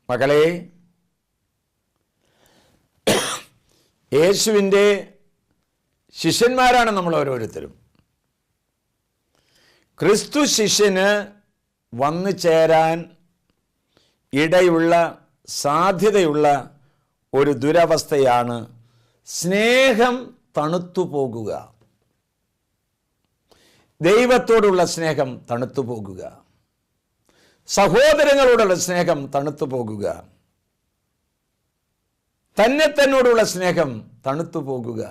മകളെ, യേശുവിൻ്റെ ശിഷ്യന്മാരാണ് നമ്മൾ ഓരോരുത്തരും. ക്രിസ്തു ശിഷ്യന് വന്നു ചേരാൻ ഇടയുള്ള സാധ്യതയുള്ള ഒരു ദുരവസ്ഥയാണ് സ്നേഹം തണുത്തു പോകുക. ദൈവത്തോടുള്ള സ്നേഹം തണുത്തു പോകുക, സഹോദരങ്ങളോടുള്ള സ്നേഹം തണുത്തു പോകുക, തന്നോടുള്ള സ്നേഹം തണുത്തു പോകുക,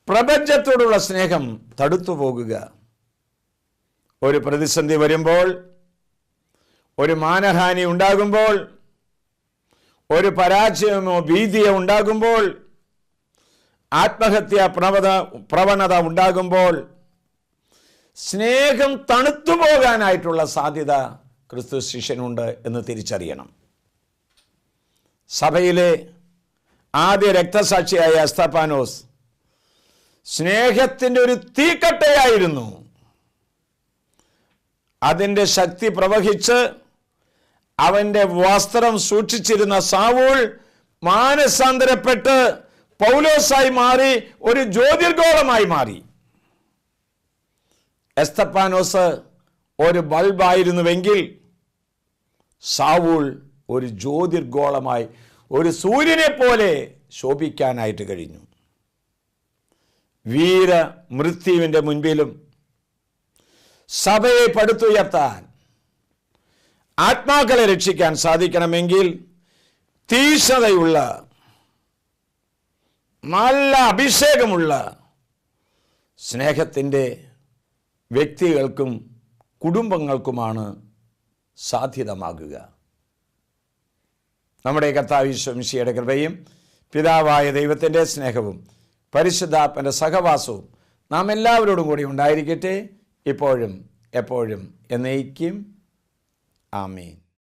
പ്രപഞ്ചത്തോടുള്ള സ്നേഹം തണുത്തു പോകുക. ഒരു പ്രതിസന്ധി വരുമ്പോൾ, ഒരു മാനഹാനി ഉണ്ടാകുമ്പോൾ, ഒരു പരാജയമോ ഭീതിയോ ഉണ്ടാകുമ്പോൾ, ആത്മഹത്യാ പ്രവണത ഉണ്ടാകുമ്പോൾ സ്നേഹം തണുത്തു പോകാനായിട്ടുള്ള സാധ്യത ക്രിസ്തു ശിഷ്യനുണ്ട് എന്ന് തിരിച്ചറിയണം. സഭയിലെ ആദ്യ രക്തസാക്ഷിയായ എസ്തഫാനോസ് സ്നേഹത്തിൻ്റെ ഒരു തീക്കട്ടയായിരുന്നു. അതിൻ്റെ ശക്തി പ്രവഹിച്ച് അവൻ്റെ വസ്ത്രം സൂക്ഷിച്ചിരുന്ന സാവൂൾ മാനസാന്തരപ്പെട്ട് പൗലോസായി മാറി, ഒരു ജ്യോതിർഗോളമായി മാറി. എസ്തഫാനോസ് ഒരു ബൾബായിരുന്നുവെങ്കിൽ സാവൂൾ ഒരു ജ്യോതിർഗോളമായി, ഒരു സൂര്യനെ പോലെ ശോഭിക്കാനായിട്ട് കഴിഞ്ഞു. വീരമൃത്യുവിൻ്റെ മുൻപിലും സഭയെ പടുത്തുയർത്താൻ, ആത്മാക്കളെ രക്ഷിക്കാൻ സാധിക്കണമെങ്കിൽ തീഷ്ണതയുള്ള, നല്ല അഭിഷേകമുള്ള സ്നേഹത്തിൻ്റെ വ്യക്തികൾക്കും കുടുംബങ്ങൾക്കുമാണ് സാധ്യതമാകുക. നമ്മുടെ കർത്താവ് യേശു മിശിഹായുടെ കൃപയും പിതാവായ ദൈവത്തിൻ്റെ സ്നേഹവും പരിശുദ്ധാത്മൻ്റെ സഹവാസവും നാം എല്ലാവരോടും കൂടി ഉണ്ടായിരിക്കട്ടെ, ഇപ്പോഴും എപ്പോഴും എന്നേക്കും. ആമേൻ.